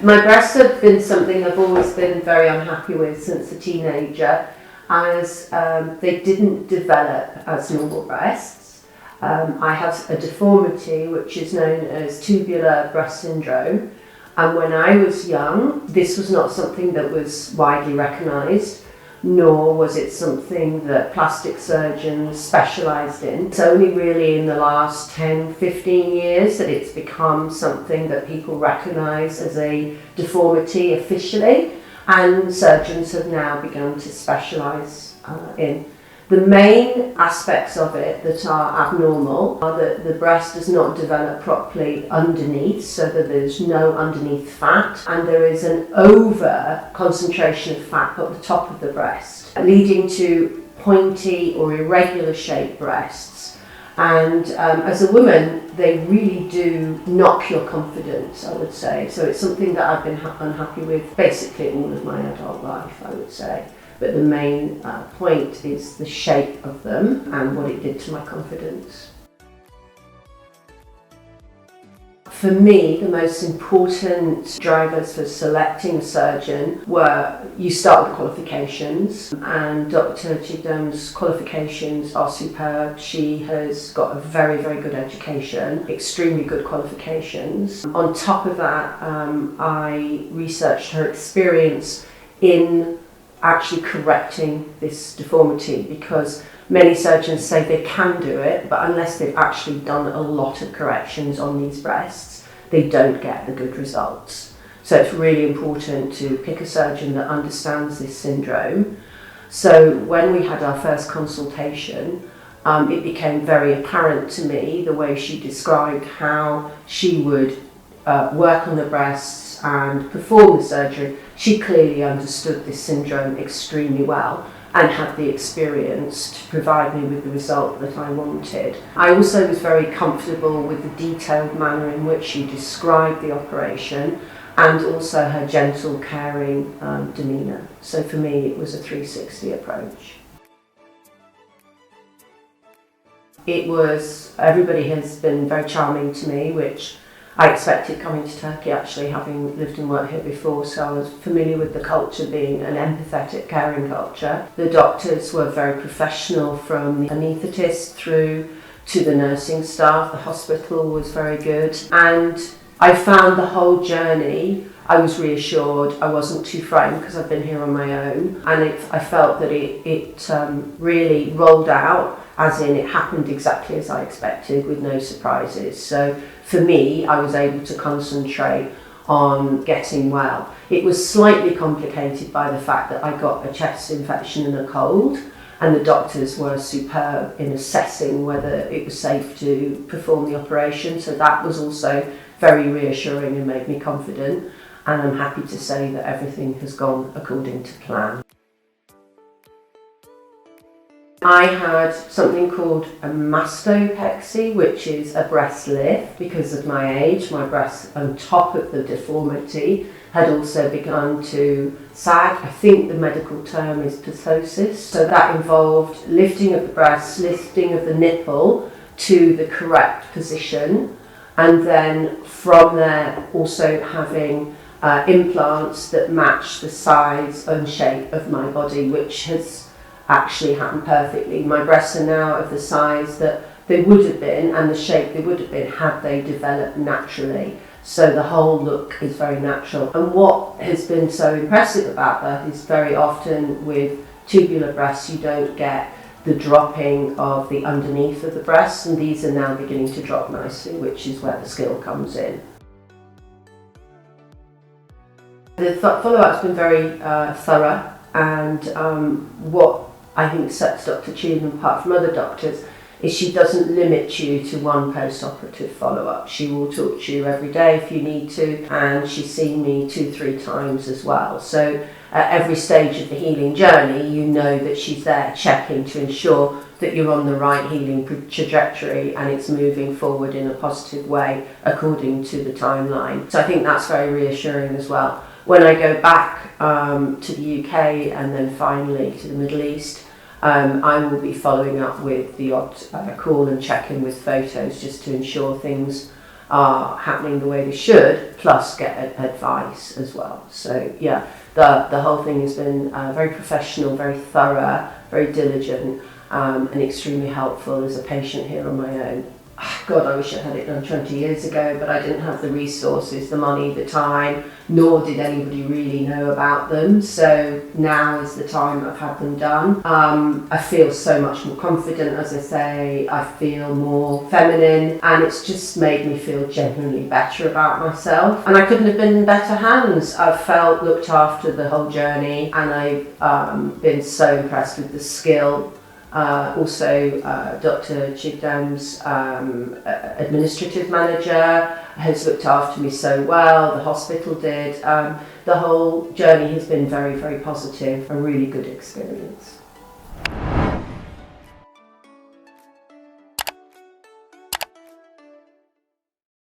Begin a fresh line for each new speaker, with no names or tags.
My breasts have been something I've always been very unhappy with since a teenager, as they didn't develop as normal breasts. I have a deformity which is known as tubular breast syndrome, and when I was young this was not something that was widely recognised, nor was it something that plastic surgeons specialised in. It's only really in the last 10-15 years that it's become something that people recognise as a deformity officially, and surgeons have now begun to specialise in. The main aspects of it that are abnormal are that the breast does not develop properly underneath, so that there's no underneath fat, and there is an over concentration of fat at the top of the breast, leading to pointy or irregular shaped breasts. And as a woman, they really do knock your confidence, I would say. So it's something that I've been unhappy with basically all of my adult life, I would say. But the main point is the shape of them and what it did to my confidence. For me, the most important drivers for selecting a surgeon were, you start with qualifications, and Dr Cigdem's qualifications are superb. She has got a very, very good education, extremely good qualifications. On top of that, I researched her experience in actually correcting this deformity, because many surgeons say they can do it, but unless they've actually done a lot of corrections on these breasts, they don't get the good results. So it's really important to pick a surgeon that understands this syndrome. So when we had our first consultation, it became very apparent to me the way she described how she would work on the breasts and perform the surgery. She clearly understood this syndrome extremely well and had the experience to provide me with the result that I wanted. I also was very comfortable with the detailed manner in which she described the operation, and also her gentle, caring demeanour. So for me, it was a 360 approach. Everybody has been very charming to me, which I expected coming to Turkey, actually, having lived and worked here before, so I was familiar with the culture being an empathetic, caring culture. The doctors were very professional, from the anaesthetist through to the nursing staff. The hospital was very good, and I found the whole journey, I was reassured. I wasn't too frightened because I've been here on my own, and I felt that it really rolled out, as in it happened exactly as I expected, with no surprises. So for me, I was able to concentrate on getting well. It was slightly complicated by the fact that I got a chest infection and a cold, and the doctors were superb in assessing whether it was safe to perform the operation. So that was also very reassuring and made me confident. And I'm happy to say that everything has gone according to plan. I had something called a mastopexy, which is a breast lift. Because of my age, my breasts on top of the deformity had also begun to sag. I think the medical term is ptosis. So that involved lifting of the breast, lifting of the nipple to the correct position, and then from there also having implants that match the size and shape of my body, which has actually happened perfectly. My breasts are now of the size that they would have been and the shape they would have been had they developed naturally. So the whole look is very natural. And what has been so impressive about that is very often with tubular breasts you don't get the dropping of the underneath of the breasts, and these are now beginning to drop nicely, which is where the skill comes in. The follow-up's been very thorough, and what I think sets Dr Cigdem apart from other doctors is she doesn't limit you to one post-operative follow-up. She will talk to you every day if you need to, and she's seen me 2-3 times as well. So at every stage of the healing journey, you know that she's there checking to ensure that you're on the right healing trajectory and it's moving forward in a positive way according to the timeline. So I think that's very reassuring as well. When I go back to the UK and then finally to the Middle East, I will be following up with the odd call and check-in with photos just to ensure things are happening the way they should, plus get advice as well. So yeah, the whole thing has been very professional, very thorough, very diligent, and extremely helpful as a patient here on my own. God, I wish I had it done 20 years ago, but I didn't have the resources, the money, the time, nor did anybody really know about them. So now is the time I've had them done. I feel so much more confident, as I say. I feel more feminine, and it's just made me feel genuinely better about myself. And I couldn't have been in better hands. I've felt looked after the whole journey, and I've been so impressed with the skill. Also, Dr Cigdem's administrative manager has looked after me so well, the hospital did. The whole journey has been very, very positive, a really good experience.